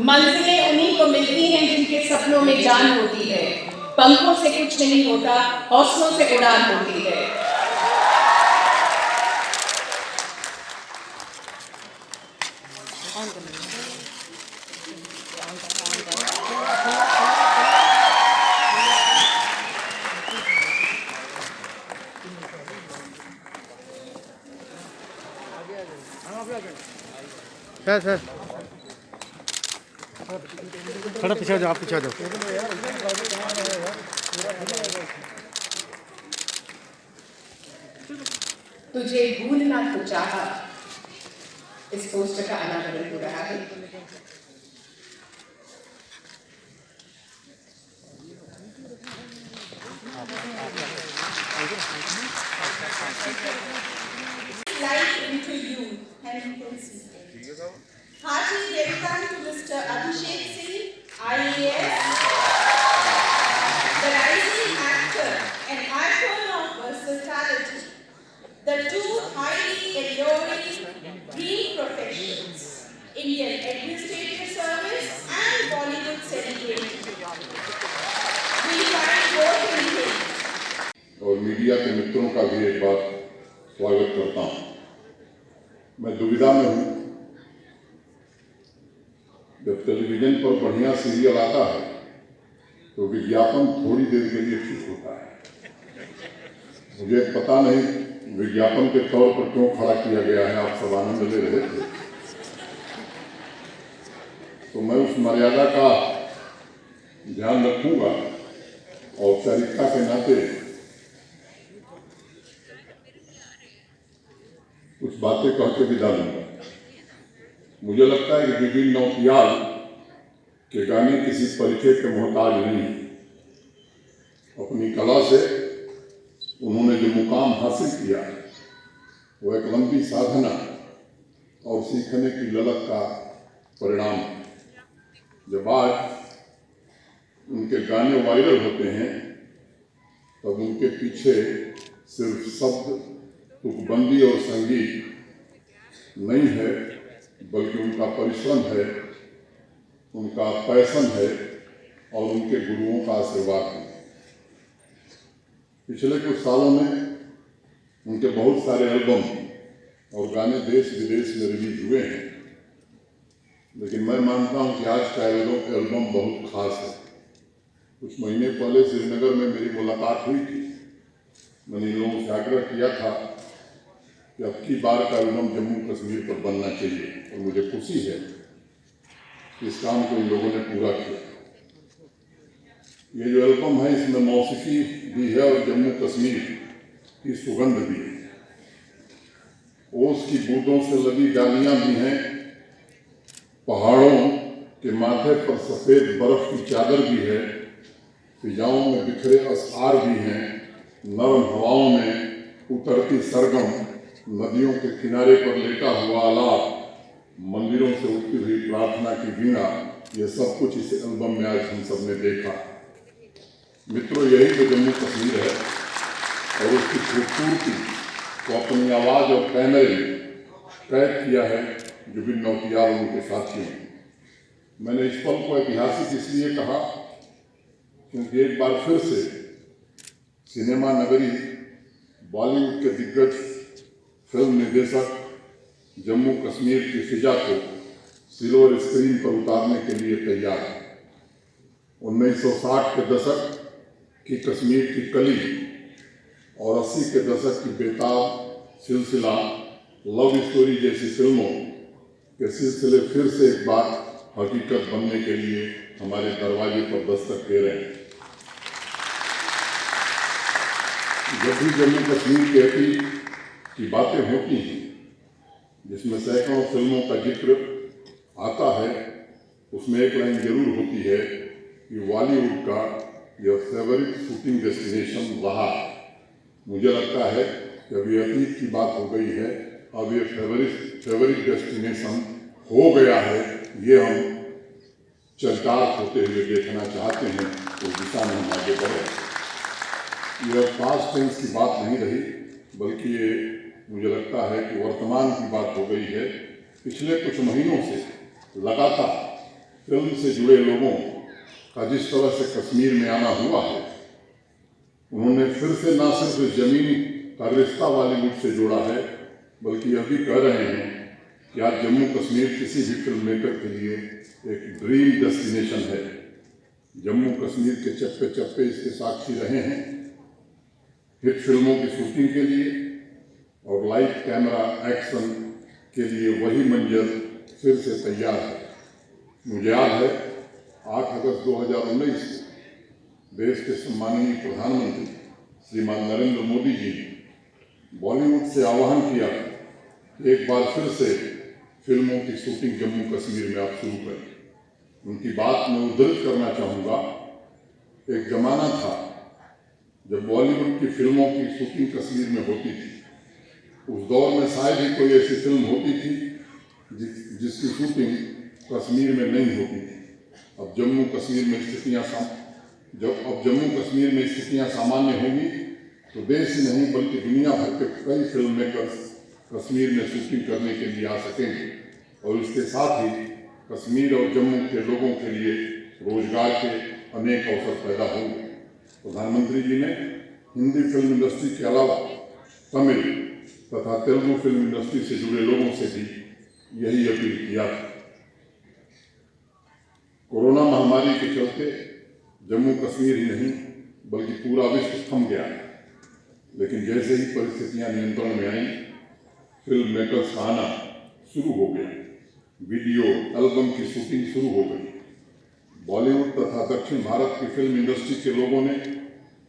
मंजिलें उन्हीं को मिलती हैं जिनके सपनों में जान होती है। पंखों से कुछ नहीं होता, हौसलों से उड़ान होती है। सर थोड़ा पीछे जाओ, आप पीछे जाओ। तुझे भूलना तो चाहा, इस पोस्टर का अनावरण हो रहा है। Life into you, and you can see. Hearty welcome to Mr. Abhishek Singh, IAS, the rising actor and icon of versatility, the two highly alluring dream professions, Indian Administrative Service and Bollywood celebrity. We find both in him. और media के मित्रों का भी एक बार स्वागत करता हूं। मैं दुविधा में हूं। जब टेलीविजन पर बढ़िया सीरियल आता है तो विज्ञापन थोड़ी देर के लिए ठीक होता है। मुझे पता नहीं विज्ञापन के तौर पर क्यों खड़ा किया गया है, आप सब आनंद ले रहे थे तो मैं उस मर्यादा का ध्यान रखूंगा। औपचारिकता के नाते कुछ बातें कह के विदा लूंगा। मुझे लगता है कि जुबिन नौटियाल के गाने किसी परिचय के मोहताज नहीं। अपनी कला से उन्होंने जो मुकाम हासिल किया वो एक लंबी साधना और सीखने की ललक का परिणाम है। जब आज उनके गाने वायरल होते हैं तब उनके पीछे सिर्फ शब्द, तुकबंदी और संगीत नहीं है, बल्कि उनका परिश्रम है, उनका पैशन है और उनके गुरुओं का आशीर्वाद है। पिछले कुछ सालों में उनके बहुत सारे एल्बम और गाने देश विदेश में रिलीज हुए हैं, लेकिन मैं मानता हूं कि आज का एल्बम बहुत खास है। कुछ महीने पहले श्रीनगर में मेरी मुलाकात हुई थी। मैंने इन लोगों से आग्रह किया था कि अब की बार का एल्बम जम्मू कश्मीर पर बनना चाहिए और मुझे खुशी है कि इस काम को इन लोगों ने पूरा किया। ये जो एल्बम है इसमें मौसीकी भी है और जम्मू कश्मीर की सुगंध भी है। ओस की बूंदों से लगी डालियां भी हैं, पहाड़ों के माथे पर सफेद बर्फ की चादर भी है, फिजाओं में बिखरे असहार भी हैं, नरम हवाओं में उतरती सरगम, नदियों के किनारे पर लेटा हुआ आलाप, मंदिरों से उठती हुई प्रार्थना की वीणा, ये सब कुछ इस एल्बम में आज हम सब ने देखा। मित्रों, यही तो जम्मू कश्मीर है और उसकी खूबसूरती को अपनी आवाज़ और कैमरे में कैद किया है जुबिन नौटियाल और उनके साथियों ने। मैंने इस पल को ऐतिहासिक इसलिए कहा क्योंकि एक बार फिर से सिनेमा नगरी बॉलीवुड के दिग्गज फिल्म निर्देशक जम्मू कश्मीर की फिजा को सिल्वर स्क्रीन पर उतारने के लिए तैयार है। 1960 के दशक की कश्मीर की कली और 80 के दशक की बेताब सिलसिला, लव स्टोरी जैसी फिल्मों के सिलसिले फिर से एक बार हकीकत बनने के लिए हमारे दरवाजे पर दस्तक दे रहे हैं। जब भी जम्मू कश्मीर के अतीत की बातें होती हैं, जिसमें सैकड़ों फिल्मों का जिक्र आता है, उसमें एक लाइन जरूर होती है कि बॉलीवुड का यह फेवरेट शूटिंग डेस्टिनेशन रहा। मुझे लगता है कि अभी अतीत की बात हो गई है, अब ये फेवरेट डेस्टिनेशन हो गया है। ये हम चरितार्थ होते हुए देखना चाहते हैं, उस दिशा में हम आगे बढ़े। यह पास्ट टेंस की बात नहीं रही, बल्कि ये मुझे लगता है कि वर्तमान की बात हो गई है। पिछले कुछ महीनों से लगातार फिल्म से जुड़े लोगों का जिस तरह से कश्मीर में आना हुआ है, उन्होंने फिर से न सिर्फ इस जमीन का रिश्ता बॉलीवुड से जोड़ा है, बल्कि यह भी कह रहे हैं कि आज जम्मू कश्मीर किसी भी फिल्म मेकर के लिए एक ड्रीम डेस्टिनेशन है। जम्मू कश्मीर के चप्पे चप्पे इसके साक्षी रहे हैं। हिट फिल्मों की शूटिंग के लिए और लाइव कैमरा एक्शन के लिए वही मंजर फिर से तैयार है। मुझे याद है 8 अगस्त 2019 देश के सम्माननीय प्रधानमंत्री श्रीमान नरेंद्र मोदी जी ने बॉलीवुड से आह्वान किया कि एक बार फिर से फिल्मों की शूटिंग जम्मू कश्मीर में आप शुरू करें। उनकी बात मैं उद्धृत करना चाहूँगा। एक जमाना था जब बॉलीवुड की फिल्मों की शूटिंग कश्मीर में होती थी। उस दौर में शायद ही कोई ऐसी फिल्म होती थी जिसकी शूटिंग कश्मीर में नहीं होती थी। अब जम्मू कश्मीर में स्थितियाँ सामान्य होंगी तो देश ही नहीं बल्कि दुनिया भर के कई फिल्म मेकर्स कश्मीर में शूटिंग करने के लिए आ सकेंगे और इसके साथ ही कश्मीर और जम्मू के लोगों के लिए रोजगार के अनेक अवसर पैदा होंगे। प्रधानमंत्री जी ने हिंदी फिल्म इंडस्ट्री के अलावा तमिल तथा तेलुगु फिल्म इंडस्ट्री से जुड़े लोगों से भी यही अपील किया था। कोरोना महामारी के चलते जम्मू कश्मीर ही नहीं बल्कि पूरा विश्व थम गया है, लेकिन जैसे ही परिस्थितियां नियंत्रण में आई, फिल्म मेकर्स का आना शुरू हो गया। वीडियो एल्बम की शूटिंग शुरू हो गई। बॉलीवुड तथा दक्षिण भारत की फिल्म इंडस्ट्री के लोगों ने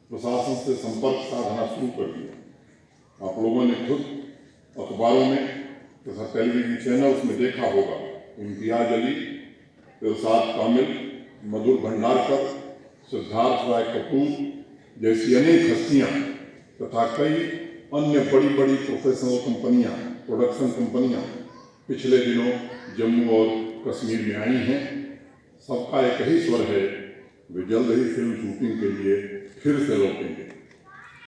प्रशासन से संपर्क साधना शुरू कर दिया। आप लोगों ने खुद अखबारों में तथा टेलीविजन चैनल्स में देखा होगा, इम्तियाज अली, इरशाद कामिल, मधुर भंडारकर, सिद्धार्थ राय कपूर जैसी अनेक हस्तियाँ तथा कई अन्य बड़ी बड़ी प्रोफेशनल कंपनियाँ, प्रोडक्शन कंपनियाँ पिछले दिनों जम्मू और कश्मीर में आई हैं। सबका एक ही स्वर है, वे जल्द ही फिल्म शूटिंग के लिए फिर से लौटेंगे।